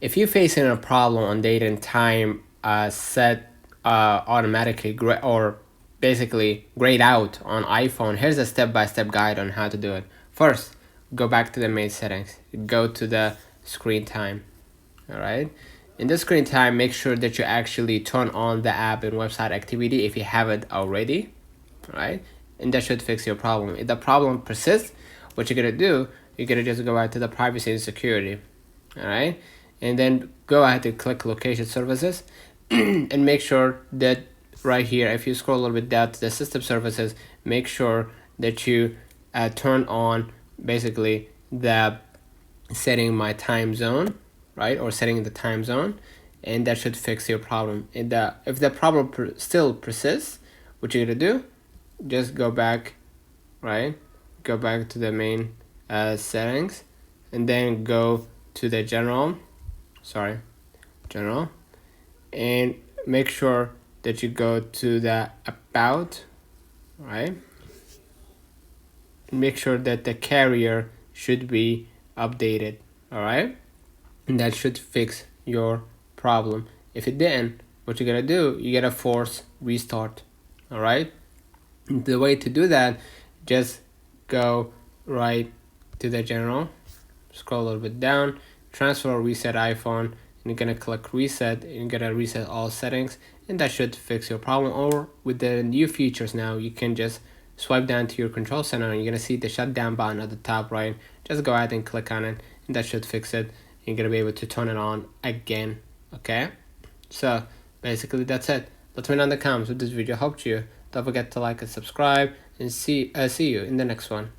if you're facing a problem on date and time set automatically or basically grayed out on iPhone, here's a step-by-step guide on how to do it. First, go back to the main settings. Go to the screen time. All right. In the screen time, make sure that you actually turn on the app and website activity if you haven't already. All right. And that should fix your problem. If the problem persists, what you're gonna do, you're gonna just go out to the privacy and security. All right. And then go ahead and click location services and make sure that right here, if you scroll a little bit down to the system services, make sure that you turn on basically the setting my time zone, right, or setting the time zone, and that should fix your problem. And if the problem still persists, what you're gonna do, just go back, right, go back to the main settings, and then go to the general, and make sure that you go to the about, right, and make sure that the carrier should be updated. All right, and that should fix your problem. If it didn't, what you're gonna do, you gotta force restart. All right, the way to do that, just go right to the general, scroll a little bit down, transfer or reset iPhone, and you're gonna click reset, and you're gonna reset all settings, and that should fix your problem. Or with the new features now, you can just swipe down to your control center and you're gonna see the shutdown button at the top right. Just go ahead and click on it, and that should fix it. You're gonna be able to turn it on again. Okay, so basically that's it. Let me know in the comments if this video helped you. Don't forget to like and subscribe, and see you in the next one.